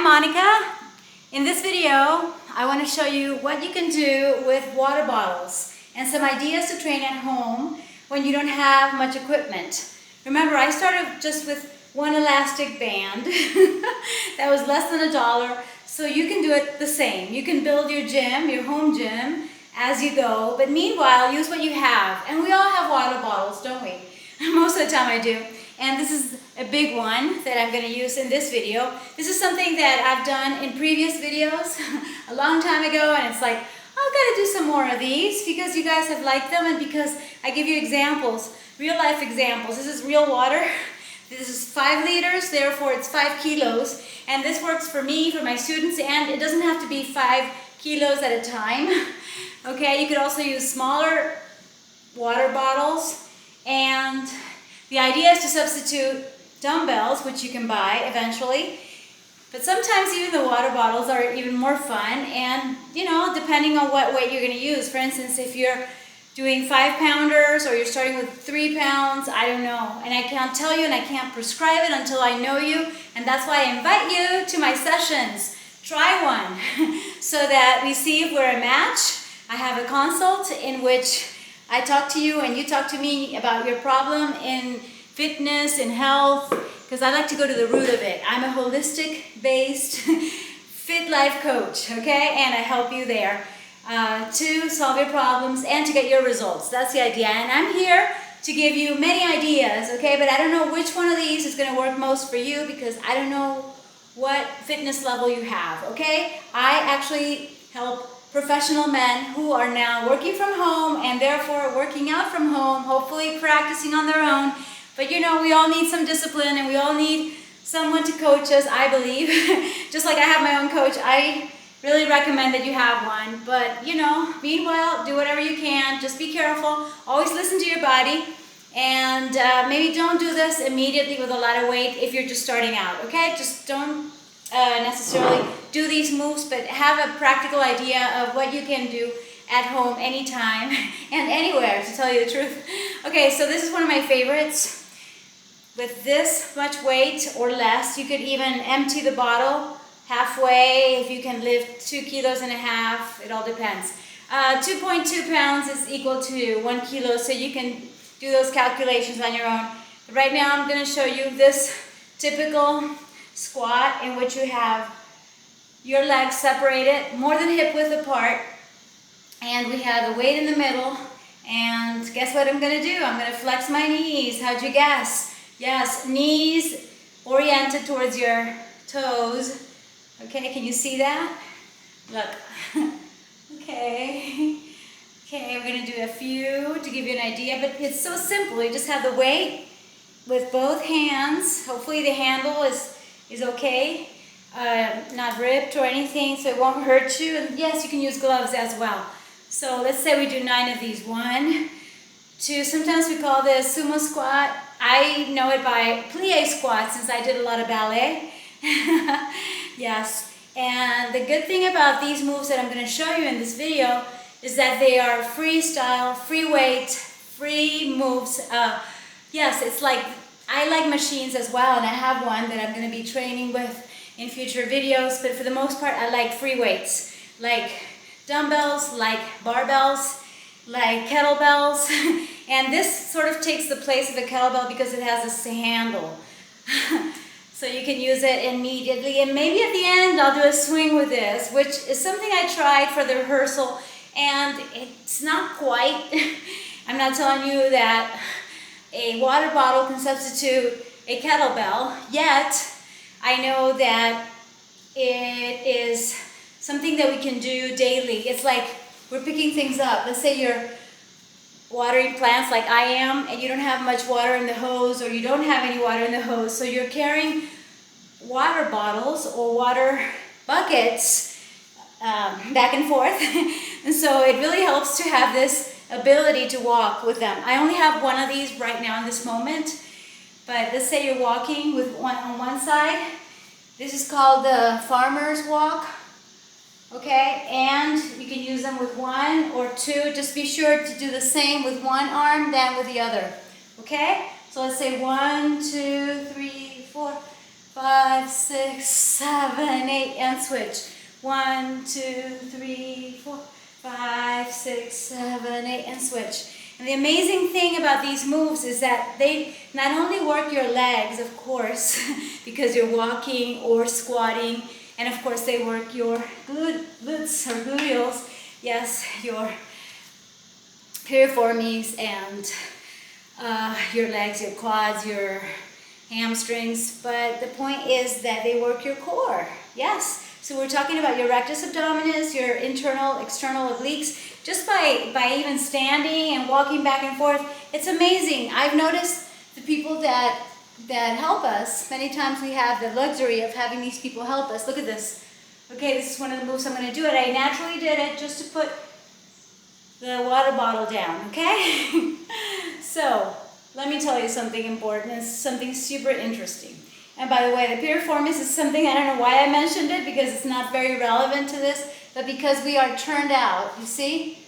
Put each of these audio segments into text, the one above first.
I'm Monica. In this video, I want to show you what you can do with water bottles and some ideas to train at home when you don't have much equipment. Remember, I started just with one elastic band that was less than $1, so you can do it the same. You can build your gym, your home gym, as you go, but meanwhile, use what you have. And we all have water bottles, don't we? Most of the time I do. And this is a big one that I'm going to use in this video. This is something that I've done in previous videos a long time ago, and it's like, I've got to do some more of these because you guys have liked them and because I give you examples, real life examples. This is real water. This is 5 liters, therefore it's 5 kilos. And this works for me, for my students, and it doesn't have to be 5 kilos at a time. Okay, you could also use smaller water bottles, and the idea is to substitute dumbbells, which you can buy eventually. But sometimes even the water bottles are even more fun, and you know, depending on what weight you're going to use. For instance, if you're doing 5-pounders or you're starting with 3 pounds, I don't know. And I can't tell you and I can't prescribe it until I know you, and that's why I invite you to my sessions. Try one so that we see if we're a match. I have a consult in which I talk to you and you talk to me about your problem in fitness and health, because I like to go to the root of it. I'm a holistic based fit life coach, okay? And I help you there to solve your problems and to get your results. That's the idea. And I'm here to give you many ideas, okay? But I don't know which one of these is going to work most for you because I don't know what fitness level you have, okay? I actually help professional men who are now working from home and therefore working out from home, hopefully practicing on their own. But you know, we all need some discipline and we all need someone to coach us, I believe. Just like I have my own coach, I really recommend that you have one. But you know, meanwhile, do whatever you can. Just be careful. Always listen to your body. And maybe don't do this immediately with a lot of weight if you're just starting out, okay? Just don't necessarily do these moves, but have a practical idea of what you can do at home anytime and anywhere, to tell you the truth. Okay, so this is one of my favorites. With this much weight or less, you could even empty the bottle halfway. If you can lift 2.5 kilos, it all depends. 2.2 pounds is equal to 1 kilo, so you can do those calculations on your own. But right now I'm going to show you this typical squat in which you have your legs separated more than hip width apart, and we have the weight in the middle. And guess what I'm going to do? I'm going to flex my knees. How'd you guess? Yes, knees oriented towards your toes. Okay, can you see that? Look. Okay, we're going to do a few to give you an idea, but it's so simple. You just have the weight with both hands. Hopefully the handle is okay, not ripped or anything, so it won't hurt you. And yes, you can use gloves as well. So let's say we do 9 of these. 1, 2, sometimes we call this Sumo Squat. I know it by plie squat since I did a lot of ballet. Yes, and the good thing about these moves that I'm going to show you in this video is that they are freestyle, free weight, free moves. Yes, it's like, I like machines as well, and I have one that I'm going to be training with in future videos, but for the most part I like free weights, like dumbbells, like barbells, like kettlebells, and this sort of takes the place of a kettlebell because it has this handle. So you can use it immediately, and maybe at the end I'll do a swing with this, which is something I tried for the rehearsal, and it's not quite, I'm not telling you that a water bottle can substitute a kettlebell, yet I know that it is something that we can do daily. It's like we're picking things up. Let's say you're watering plants like I am, and you don't have much water in the hose, or you don't have any water in the hose, so you're carrying water bottles or water buckets back and forth. And so it really helps to have this ability to walk with them. I only have one of these right now in this moment, but let's say you're walking with one on one side. This is called the farmer's walk, okay? And you can use them with 1 or 2. Just be sure to do the same with one arm than with the other, okay? So let's say 1, 2, 3, 4. 5, 6, 7, 8, and switch. 1, 2, 3, 4, 5, 6, 7, 8, and switch. And the amazing thing about these moves is that they not only work your legs, of course, because you're walking or squatting, and of course they work your glutes or gluteals, yes, your piriformis and your legs, your quads, your hamstrings, but the point is that they work your core, yes. So we're talking about your rectus abdominis, your internal, external obliques, just by even standing and walking back and forth. It's amazing. I've noticed the people that help us, many times we have the luxury of having these people help us. Look at this. Okay, this is one of the moves I'm going to do it. I naturally did it just to put the water bottle down, okay? So, let me tell you something important. It's something super interesting. And by the way, the piriformis is something, I don't know why I mentioned it, because it's not very relevant to this, but because we are turned out, you see?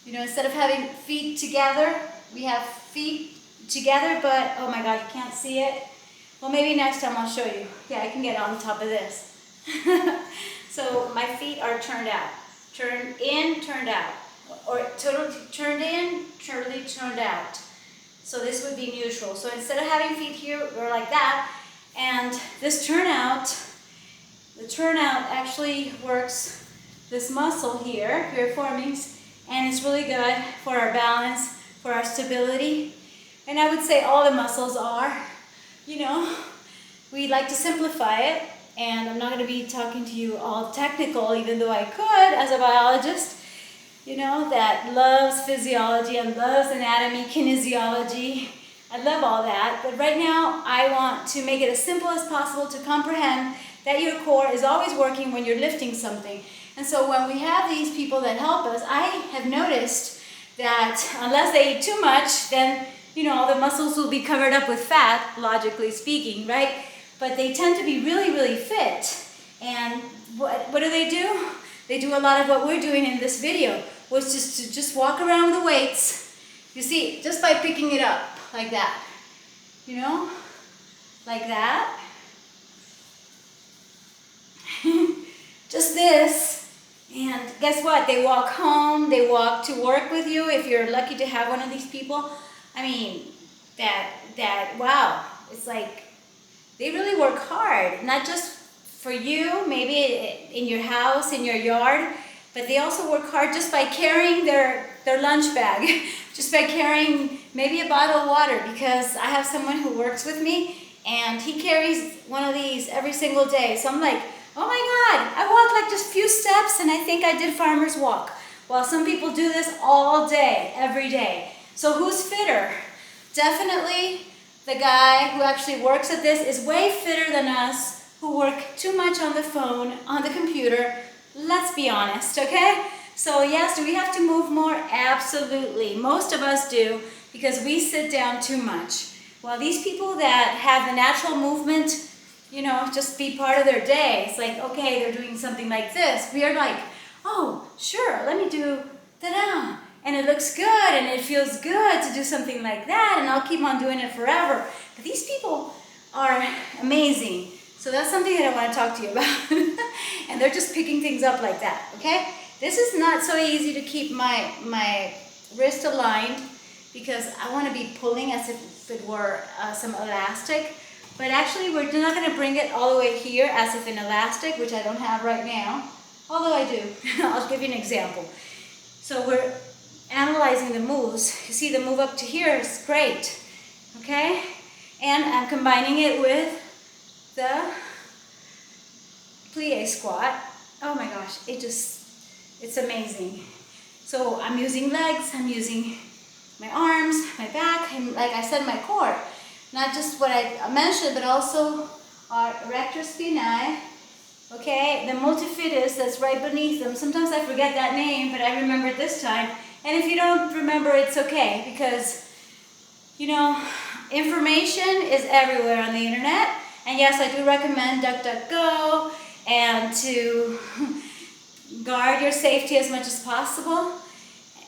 You know, instead of having feet together, we have feet together, but, oh my God, you can't see it. Well, maybe next time I'll show you. Yeah, I can get on top of this. So my feet are turned out. Turned in, turned out. Or totally turned in, totally turned out. So this would be neutral. So instead of having feet here, we're like that. And this turnout, the turnout actually works this muscle here, piriformis, and it's really good for our balance, for our stability. And I would say all the muscles are, you know, we like to simplify it. And I'm not going to be talking to you all technical, even though I could as a biologist, you know, that loves physiology and loves anatomy, kinesiology. I love all that, but right now I want to make it as simple as possible to comprehend that your core is always working when you're lifting something. And so when we have these people that help us, I have noticed that unless they eat too much, then, you know, all the muscles will be covered up with fat, logically speaking, right? But they tend to be really, really fit. And what do? They do a lot of what we're doing in this video, which is to just walk around with the weights. You see, just by picking it up. Like that, you know, like that. Just this, and guess what? They walk home, they walk to work with you if you're lucky to have one of these people. I mean, wow, it's like they really work hard, not just for you, maybe in your house, in your yard, but they also work hard just by carrying their lunch bag, just by carrying maybe a bottle of water, because I have someone who works with me and he carries one of these every single day. So I'm like, oh my God, I walked like just a few steps and I think I did farmer's walk. Well, some people do this all day, every day. So who's fitter? Definitely the guy who actually works at this is way fitter than us who work too much on the phone, on the computer. Let's be honest, okay? So yes, do we have to move more? Absolutely. Most of us do, because we sit down too much. Well, these people that have the natural movement, you know, just be part of their day. It's like, okay, they're doing something like this. We are like, oh, sure, let me do ta-da. And it looks good and it feels good to do something like that, and I'll keep on doing it forever. But these people are amazing. So that's something that I want to talk to you about. And they're just picking things up like that, okay? This is not so easy to keep my wrist aligned, because I want to be pulling as if it were some elastic. But actually, we're not going to bring it all the way here as if an elastic, which I don't have right now. Although I do. I'll give you an example. So we're analyzing the moves. You see the move up to here is great, okay? And I'm combining it with the plie squat. Oh my gosh, it's amazing. So I'm using legs, I'm using my arms, my back, and like I said, my core. Not just what I mentioned, but also our erector spinae, okay? The multifidus that's right beneath them. Sometimes I forget that name, but I remember it this time. And if you don't remember, it's okay, because, you know, information is everywhere on the internet. And yes, I do recommend DuckDuckGo and to guard your safety as much as possible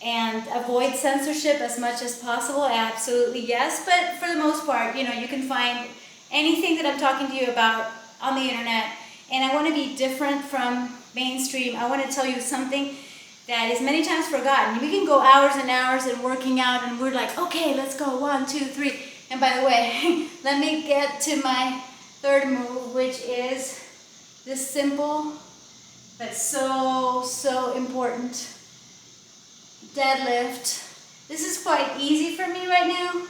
and avoid censorship as much as possible. Absolutely, yes. But for the most part, you know, you can find anything that I'm talking to you about on the internet, and I want to be different from mainstream. I want to tell you something that is many times forgotten. We can go hours and hours and working out, and we're like, okay, let's go, 1, 2, 3. And by the way, let me get to my third move, which is this simple but so important deadlift. This is quite easy for me right now.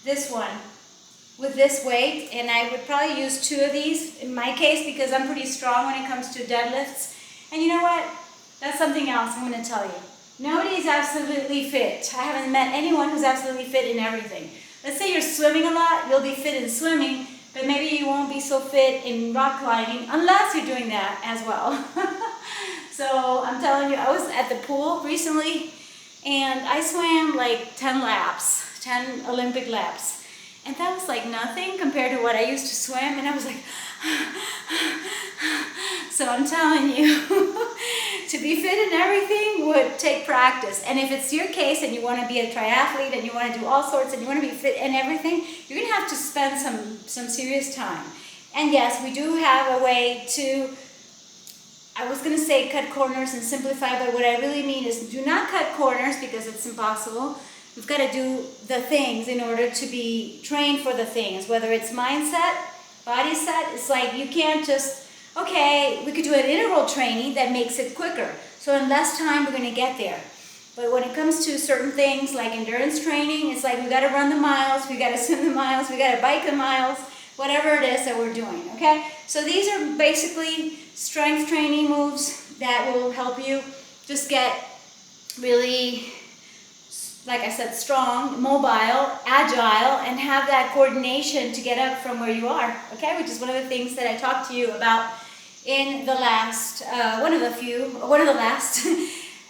This one with this weight, and I would probably use 2 of these in my case because I'm pretty strong when it comes to deadlifts. And you know what? That's something else I'm going to tell you. Nobody is absolutely fit. I haven't met anyone who's absolutely fit in everything. Let's say you're swimming a lot, you'll be fit in swimming, but maybe you won't be so fit in rock climbing unless you're doing that as well. So I'm telling you, I was at the pool recently and I swam like 10 laps, 10 Olympic laps. And that was like nothing compared to what I used to swim, and I was like, so I'm telling you, to be fit in everything would take practice. And if it's your case and you want to be a triathlete and you want to do all sorts and you want to be fit in everything, you're going to have to spend some serious time. And yes, we do have a way to, I was going to say cut corners and simplify, but what I really mean is do not cut corners because it's impossible. We've got to do the things in order to be trained for the things, whether it's mindset, body set. It's like you can't just, okay, we could do an interval training that makes it quicker. So in less time, we're going to get there. But when it comes to certain things like endurance training, it's like we got to run the miles, we got to swim the miles, we got to bike the miles, whatever it is that we're doing, okay? So these are basically strength training moves that will help you just get really, like I said, strong, mobile, agile, and have that coordination to get up from where you are, okay? Which is one of the things that I talked to you about in the last, one of the last,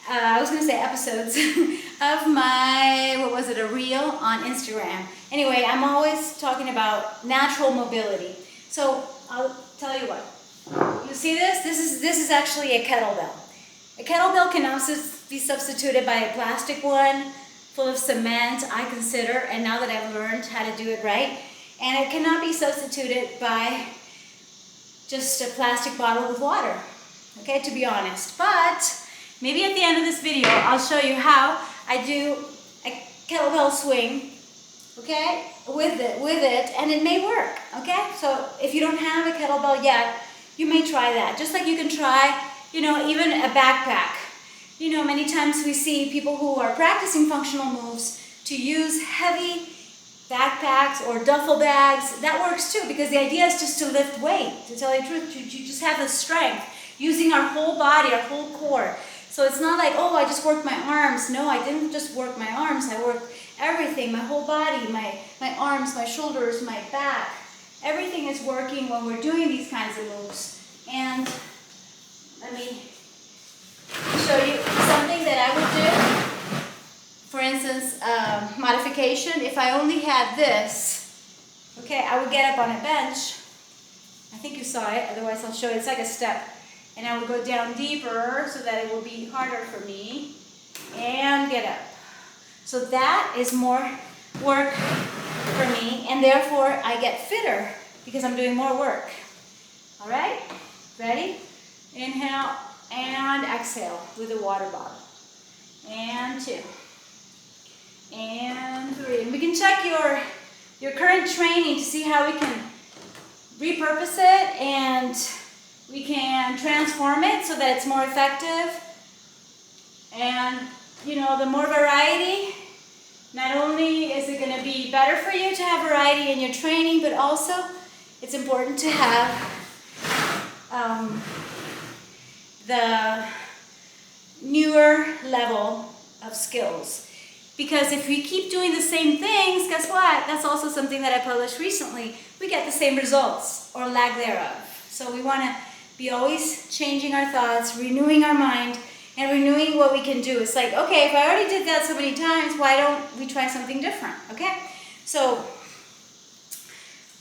I was going to say episodes of my, what was it, a reel on Instagram. Anyway, I'm always talking about natural mobility. So I'll tell you what. You see this? This is actually a kettlebell. A kettlebell can also be substituted by a plastic one full of cement, I consider, and now that I've learned how to do it right. And it cannot be substituted by just a plastic bottle with water, okay, to be honest. But maybe at the end of this video, I'll show you how I do a kettlebell swing, okay, with it, and it may work, okay? So if you don't have a kettlebell yet, you may try that. Just like you can try, you know, even a backpack. You know, many times we see people who are practicing functional moves to use heavy backpacks or duffel bags. That works too, because the idea is just to lift weight. To tell you the truth, you just have the strength, using our whole body, our whole core. So it's not like, oh, I just worked my arms. No, I didn't just work my arms. I worked everything, my whole body, my arms, my shoulders, my back. Everything is working when we're doing these kinds of moves. And let me show you something that I would do. For instance, modification. If I only had this, okay, I would get up on a bench. I think you saw it, otherwise I'll show you. It's like a step. And I would go down deeper so that it will be harder for me. And get up. So that is more work for me, and therefore I get fitter because I'm doing more work. All right? Ready? Inhale and exhale with a water bottle. And 2. And 3. And we can check your current training to see how we can repurpose it and we can transform it so that it's more effective. And, you know, the more variety, not only is it going to be better for you to have variety in your training, but also it's important to have the newer level of skills. Because if we keep doing the same things, guess what? That's also something that I published recently. We get the same results or lack thereof. So we want to be always changing our thoughts, renewing our mind, and renewing what we can do. It's like, okay, if I already did that so many times, why don't we try something different, okay? So,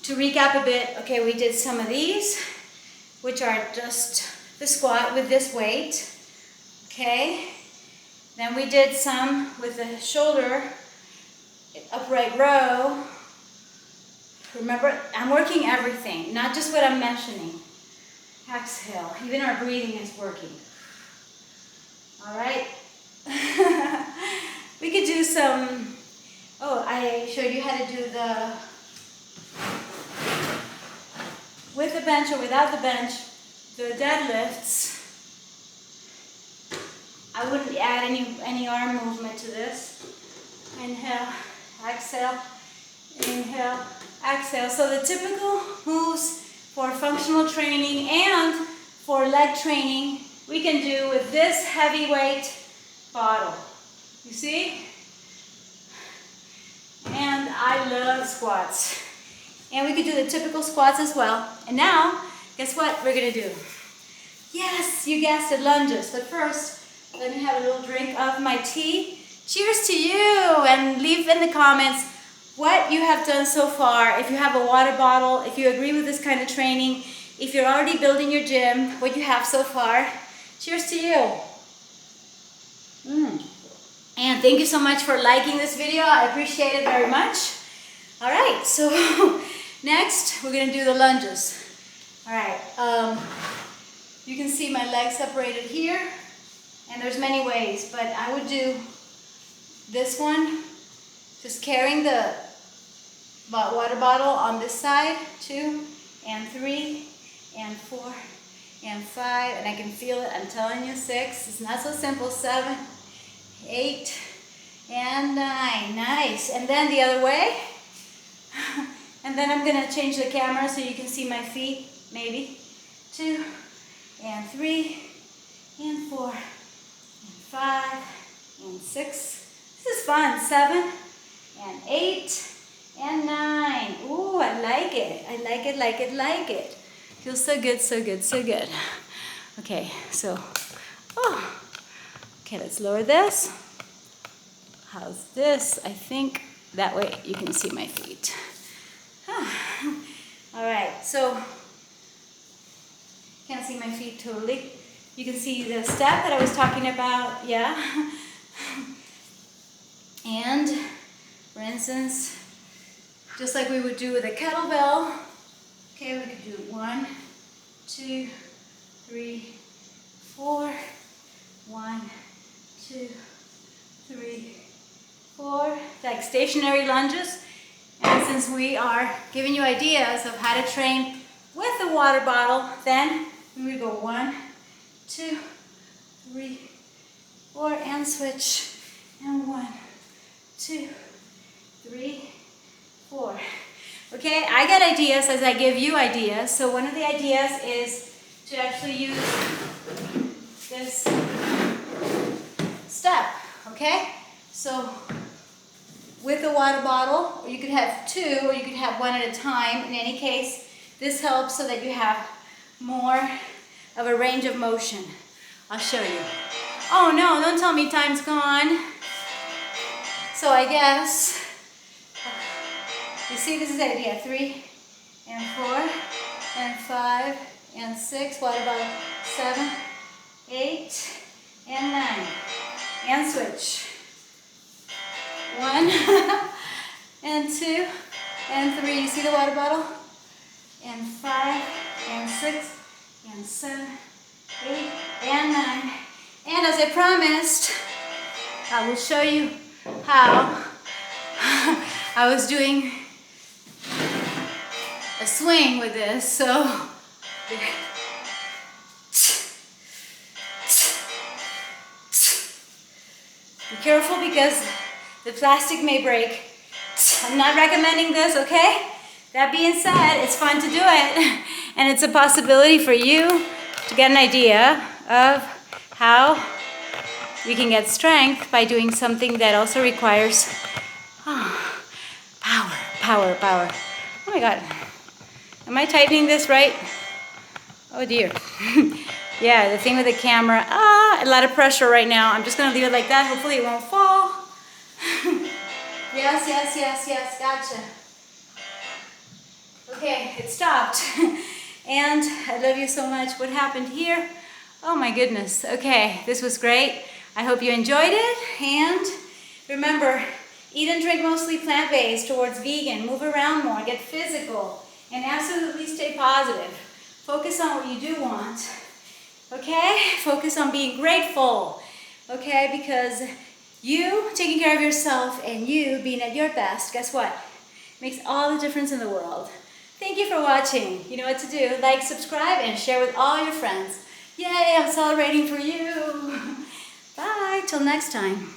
to recap a bit, okay, we did some of these, which are just the squat with this weight, okay? Then we did some with the shoulder, upright row, Remember, I'm working everything, not just what I'm mentioning. Exhale. Even our breathing is working. All right. We could do some, I showed you how to do the, with the bench or without the bench, the deadlifts. I wouldn't add any arm movement to this. Inhale, exhale, inhale, exhale. So the typical moves for functional training and for leg training, we can do with this heavyweight bottle. You see? And I love squats. And we could do the typical squats as well. And now, guess what we're gonna do? Yes, you guessed it, lunges. But first, let me have a little drink of my tea. Cheers to you, and leave in the comments what you have done so far. If you have a water bottle, if you agree with this kind of training, if you're already building your gym, what you have so far. Cheers to you. And thank you so much for liking this video. I appreciate it very much. All right, so next we're gonna do the lunges. All right, you can see my legs separated here, and there's many ways, but I would do this one, just carrying the water bottle on this side, 2 and 3 and 4 and 5, and I can feel it, I'm telling you, 6, it's not so simple, 7, 8, and 9, nice, and then the other way, and then I'm gonna change the camera so you can see my feet, maybe, 2 and 3 and 4 and 5 and 6, this is fun, 7 and 8 and 9, ooh, I like it, I like it, like it, like it. Feels so good, so good, so good. Okay, so, okay, let's lower this. How's this? I think that way you can see my feet. All right, so, can't see my feet totally. You can see the step that I was talking about, yeah. And, for instance, just like we would do with a kettlebell, okay, we could do 1, 2, 3, 4, 1, 2, 3, 4, like stationary lunges. And since we are giving you ideas of how to train with the water bottle, then we go 1, 2, 3, 4, and switch, and 1, 2, 3, 4. Okay, I get ideas as I give you ideas. So one of the ideas is to actually use this step, okay? So with the water bottle, or you could have 2, or you could have 1 at a time. In any case, this helps so that you have more of a range of motion. I'll show you. Oh no, don't tell me time's gone. So I guess, you see, this is the idea, 3 and 4 and 5 and 6, what about 7, 8 and 9, and switch. 1 and 2 and 3, you see the water bottle? And 5 and 6 and 7, 8 and 9. And as I promised, I will show you how I was doing a swing with this, so be careful because the plastic may break. I'm not recommending this, okay? That being said, it's fun to do it, and it's a possibility for you to get an idea of how you can get strength by doing something that also requires power. Oh my God. Am I tightening this right? Oh dear. Yeah, the thing with the camera. A lot of pressure right now. I'm just gonna leave it like that. Hopefully it won't fall. Yes, gotcha. Okay, it stopped. And I love you so much. What happened here? Oh my goodness. Okay, this was great. I hope you enjoyed it. And remember, Eat and drink mostly plant-based towards vegan. Move around more. Get physical. And absolutely stay positive. Focus on what you do want. Okay? Focus on being grateful. Okay? Because you taking care of yourself and you being at your best, guess what? Makes all the difference in the world. Thank you for watching. You know what to do. Like, subscribe, and share with all your friends. Yay, I'm celebrating for you. Bye, till next time.